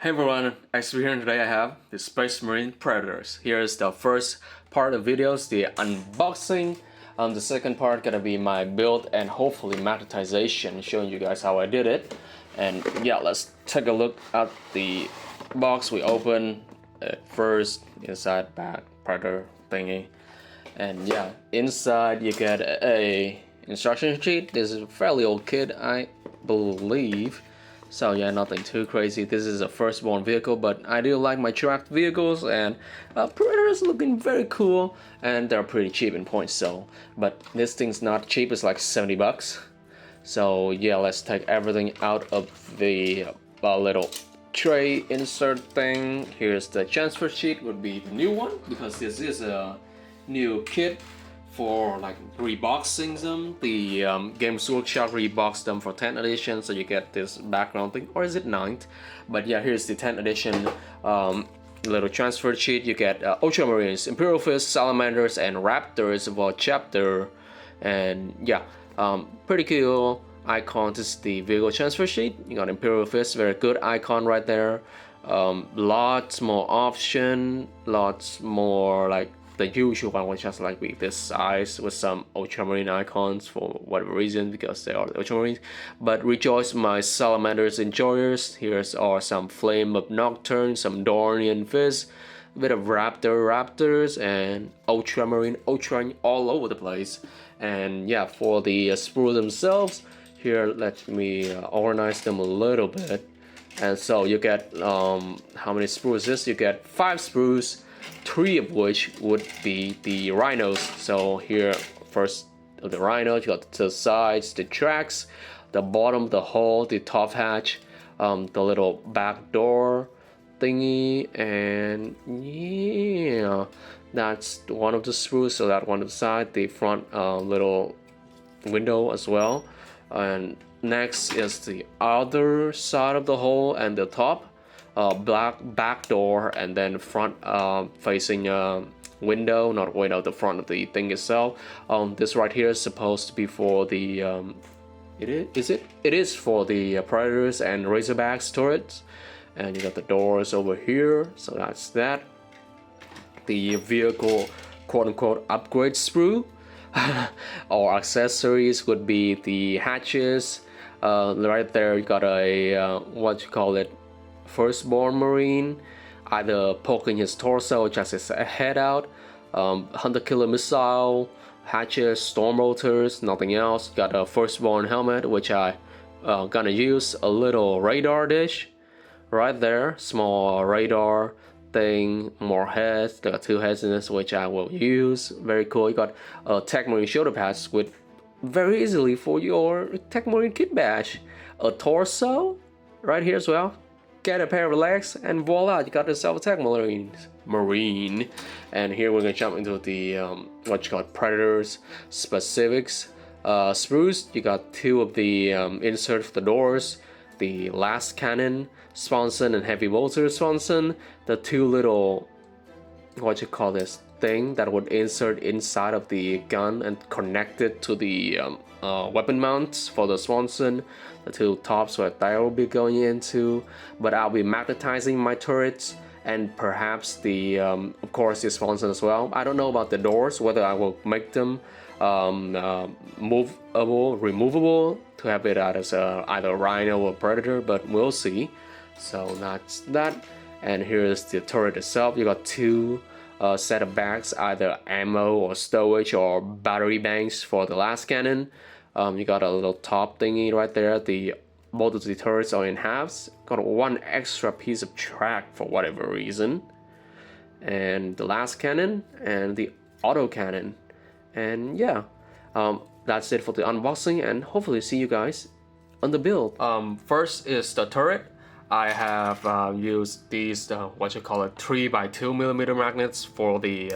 Hey everyone, as we here today I have the Space Marine Predators. Here's the first part of videos, the unboxing. The second part gonna be my build and hopefully magnetization, showing you guys how I did it. And yeah, let's take a look at the box we open first, inside back Predator thingy. And yeah, inside you get a instruction sheet. This is a fairly old kit, I believe. So yeah, nothing too crazy. This is a firstborn vehicle, but I do like my tracked vehicles, and Predator's looking very cool, and they're pretty cheap in points. So, but this thing's not cheap. It's like 70 bucks. So yeah, let's take everything out of the little tray insert thing. Here's the transfer sheet. Would be the new one because this is a new kit for like reboxing them. The Games Workshop reboxed them for 10th edition, so you get this background thing, or is it 9th? But yeah, here's the 10th edition little transfer sheet. You get Ultramarines, Imperial Fists, Salamanders, and Raptors for chapter. And yeah, pretty cool icon. This is the vehicle transfer sheet. You got Imperial Fist, very good icon right there. Lots more option, lots more like the usual one, which has like be this size with some Ultramarine icons for whatever reason, because they are the Ultramarines. But rejoice my Salamanders enjoyers. Here's are some Flame of Nocturne, some Dornian Fist, a bit of Raptors, and Ultramarine all over the place. And yeah, for the sprue themselves, here let me organize them a little bit. And so you get how many sprues is this? You get 5 sprues, 3 of which would be the rhinos. So here first the rhino, you got the sides, the tracks, the bottom, the hull, the top hatch, the little back door thingy, and yeah, that's one of the sprues. So that one on the side, the front little window as well. And next is the other side of the hull and the top. Black back door, and then front facing window, not window, the front of the thing itself. This right here is supposed to be for the it is for the Predators and Razorbacks turrets. And you got the doors over here, so that's that. The vehicle quote-unquote upgrade sprue or accessories would be the hatches. Right there you got a what you call it, firstborn Marine, either poking his torso, just his head out. 100 killer missile, hatches, storm rotors, nothing else. Got a firstborn helmet, which I gonna use. A little radar dish right there, small radar thing, more heads. There are 2 heads in this, which I will use. Very cool. You got a Tech Marine shoulder pads with very easily for your Tech Marine kit badge. A torso right here as well. Get a pair of legs, and voila, you got yourself a Tech Marine. And here we're gonna jump into the what you call Predators specifics. Sprues, you got 2 of the insert for the doors, the last cannon Sponson and heavy bolter Sponson, the 2 little what you call this thing that would insert inside of the gun and connect it to the weapon mounts for the Sponson, the 2 tops where that will be going into. But I'll be magnetizing my turrets, and perhaps the of course the Sponson as well. I don't know about the doors, whether I will make them movable, removable, to have it out as either Rhino or Predator, but we'll see. So that's that. And here's the turret itself. You got 2 set of bags, either ammo or stowage or battery banks for the last cannon. You got a little top thingy right there. Both of the turrets are in halves. Got 1 extra piece of track for whatever reason. And the last cannon and the auto cannon. And yeah, that's it for the unboxing, and hopefully see you guys on the build. First is the turret. I have used these what you call it 3x2mm magnets for the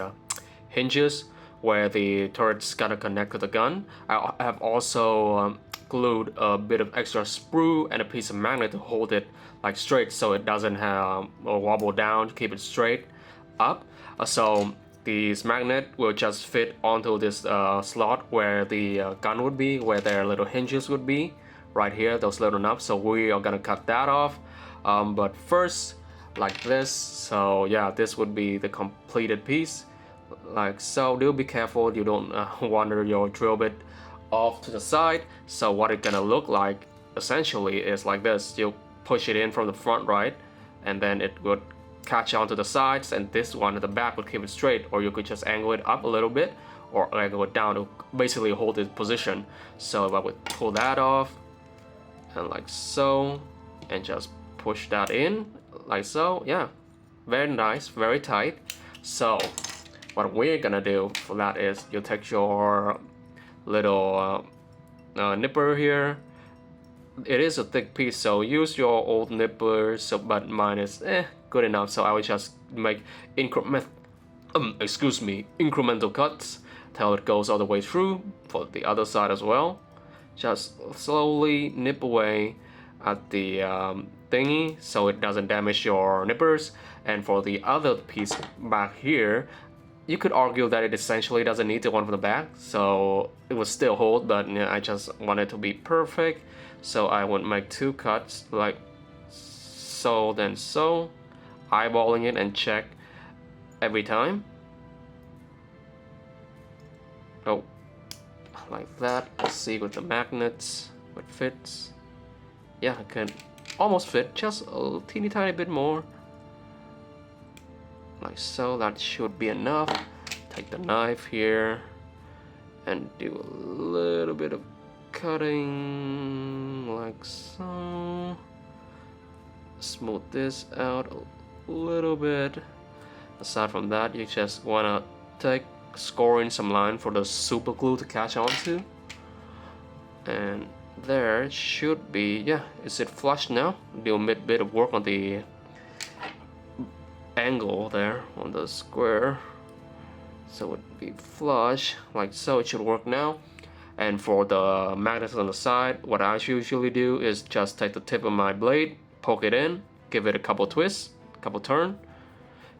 hinges where the turret's gotta connect to the gun. I have also glued a bit of extra sprue and a piece of magnet to hold it like straight, so it doesn't have wobble down, to keep it straight up. So this magnet will just fit onto this slot where the gun would be, where their little hinges would be, right here, those little knobs. So we are gonna cut that off. But first, like this. So yeah, this would be the completed piece, like so. Do be careful you don't wander your drill bit off to the side. So what it's gonna look like essentially is like this. You push it in from the front, right, and then it would catch onto the sides, and this one at the back would keep it straight, or you could just angle it up a little bit or angle it down to basically hold its position. So if I would pull that off and like so, and just push that in like so, yeah, very nice, very tight. So what we're gonna do for that is you take your little nipper here. It is a thick piece, so use your old nipper. So, but mine is good enough. So I will just make incremental cuts till it goes all the way through for the other side as well. Just slowly nip away at the thingy so it doesn't damage your nippers. And for the other piece back here, you could argue that it essentially doesn't need the one from the back, so it will still hold, but I just want it to be perfect. So I would make 2 cuts like so, then so, eyeballing it and check every time. Oh, like that. Let's see with the magnets what fits. Yeah, it can almost fit, just a teeny tiny bit more. Like so, that should be enough. Take the knife here and do a little bit of cutting like so. Smooth this out a little bit. Aside from that, you just wanna score in some line for the super glue to catch onto. And there should be, yeah, is it flush now? Do a bit of work on the angle there on the square, so it would be flush like so. It should work now. And for the magnets on the side, what I usually do is just take the tip of my blade, poke it in, give it a couple twists, couple turn,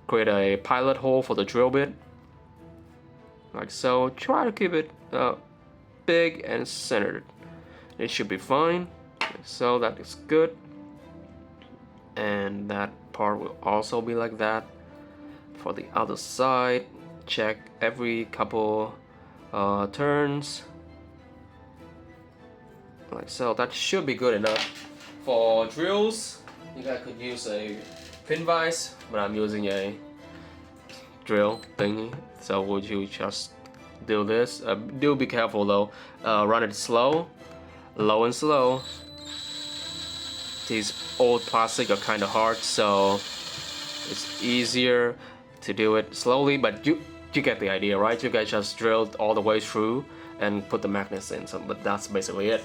create a pilot hole for the drill bit like so. Try to keep it big and centered. It should be fine. So that is good. And that part will also be like that. For the other side, check every couple turns like so. That should be good enough. For drills, you guys could use a pin vise, but I'm using a drill thingy. So would you just do this? Do be careful though. Run it slow, low and slow. These old plastic are kind of hard, so it's easier to do it slowly, but you get the idea, right? You guys just drilled all the way through and put the magnets in, so, but that's basically it.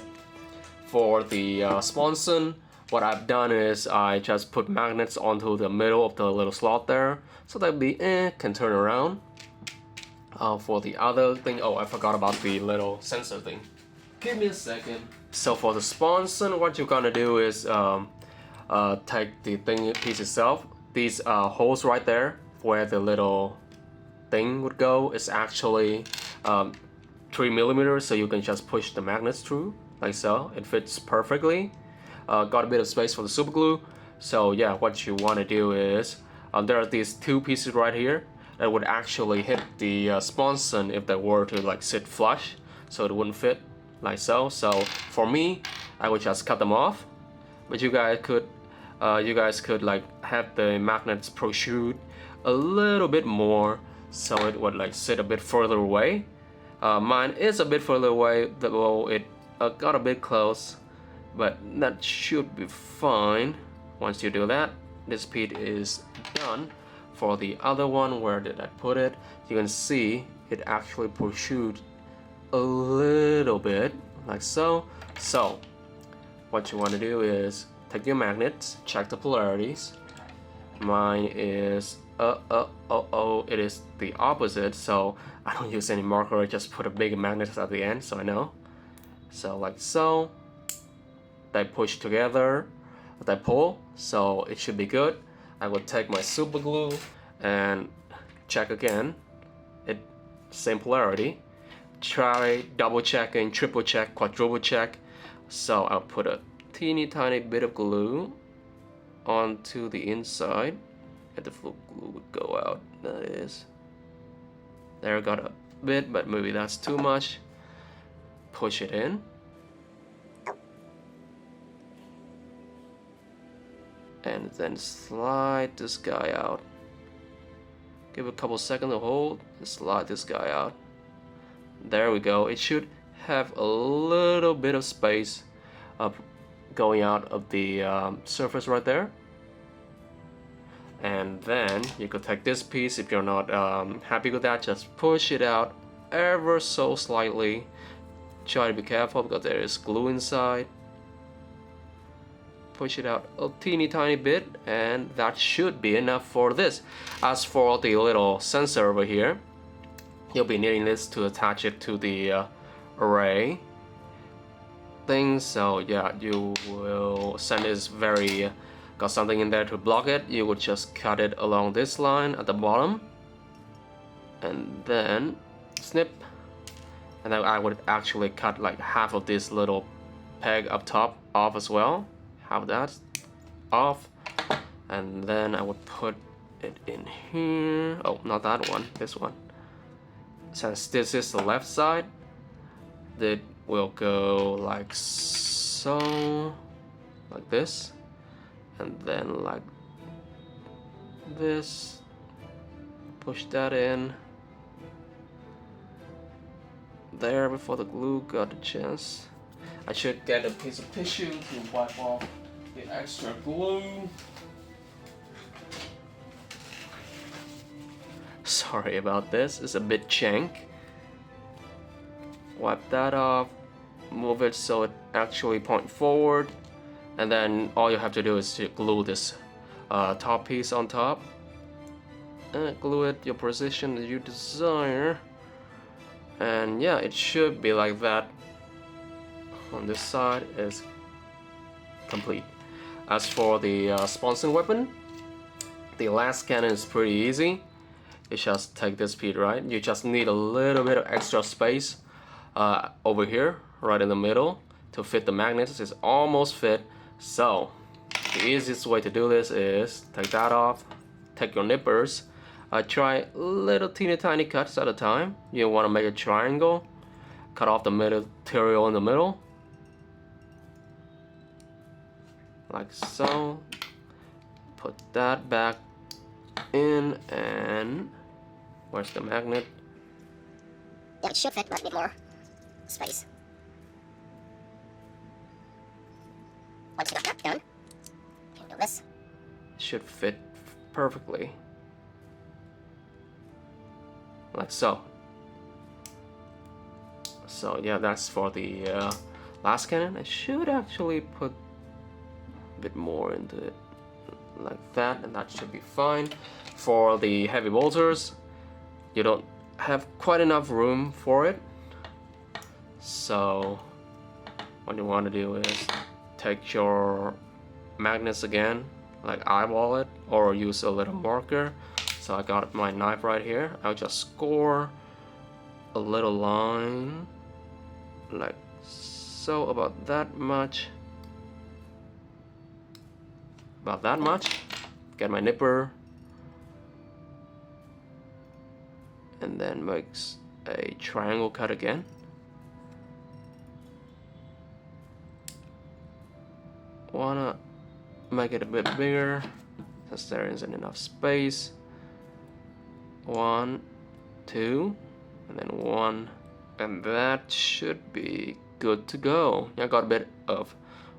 For the Sponson, what I've done is I just put magnets onto the middle of the little slot there, so that be can turn around. For the other thing, oh, I forgot about the little sensor thing. Give me a second. So for the Sponson, what you're gonna do is take the thing piece itself. These holes right there where the little thing would go is actually 3mm, so you can just push the magnets through like so. It fits perfectly. Got a bit of space for the super glue. So yeah, what you want to do is there are these 2 pieces right here that would actually hit the Sponson if they were to like sit flush, so it wouldn't fit like so. So for me, I would just cut them off, but you guys could like have the magnets protrude a little bit more, so it would like sit a bit further away. Mine is a bit further away, though it got a bit close, but that should be fine. Once you do that, this piece is done. For the other one, where did I put it? You can see it actually protrudes a little bit like so. So what you want to do is take your magnets, check the polarities. Mine is it is the opposite, so I don't use any marker. I just put a big magnet at the end so I know. So like so, they push together, they pull, so it should be good. I will take my super glue and check again. It same polarity. Try double checking, triple check, quadruple check. So I'll put a teeny tiny bit of glue onto the inside, and the glue would go out. That is. There, got a bit, but maybe that's too much. Push it in. And then slide this guy out. Give it a couple seconds to hold and slide this guy out. There we go. It should have a little bit of space going out of the surface right there. And then you could take this piece. If you're not happy with that, just push it out ever so slightly. Try to be careful because there is glue inside. Push it out a teeny tiny bit, and that should be enough for this. As for the little sensor over here, you'll be needing this to attach it to the array thing. So yeah, you will send this very got something in there to block it. You would just cut it along this line at the bottom, and then snip. And then I would actually cut like half of this little peg up top off as well. Have that off, and then I would put it in here. Oh, not that one, this one. Since this is the left side, it will go like so, like this, and then like this. Push that in there before the glue got a chance. I should get a piece of tissue to wipe off the extra glue. Sorry about this, it's a bit jank. Wipe that off, move it so it actually points forward, and then all you have to do is to glue this top piece on top. And glue it your position that you desire. And yeah, it should be like that. On this side is complete. As for the Sponson weapon, the last cannon is pretty easy. You just take this piece, right? You just need a little bit of extra space over here, right in the middle, to fit the magnets. It's almost fit. So the easiest way to do this is take that off, take your nippers, try little teeny tiny cuts at a time. You want to make a triangle, cut off the material in the middle, like so. Put that back in, and where's the magnet? Yeah, it should fit, but a bit more space. Once you got that done, you can do this. Should fit perfectly, like so. So yeah, that's for the last cannon. I should actually put a bit more into it, like that, and that should be fine. For the heavy bolters, you don't have quite enough room for it, so what you want to do is take your magnets again, like eyeball it, or use a little marker. So I got my knife right here. I'll just score a little line, like so, about that much. About that much. Get my nipper, and then makes a triangle cut again. Wanna make it a bit bigger since there isn't enough space. 1, 2, and then 1, and that should be good to go. I got a bit of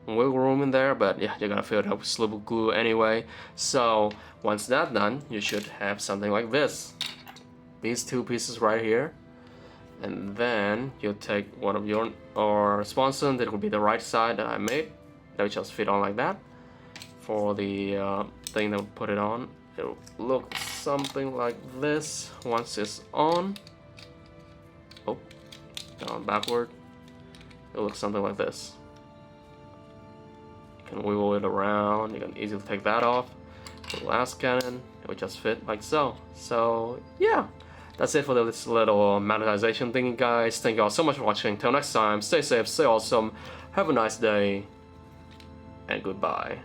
wiggle room in there, but yeah, you're gonna fill it up with super glue anyway. So once that's done, you should have something like this. These two pieces right here, and then you'll take one of your Sponson that will be the right side that I made. That will just fit on like that. For the thing that will put it on, it'll look something like this once it's on. Oh, down backward. It'll look something like this. You can wiggle it around. You can easily take that off. The last cannon, it will just fit like so. So yeah, that's it for this little magnetization thingy, guys. Thank you all so much for watching. Till next time, stay safe, stay awesome, have a nice day, and goodbye.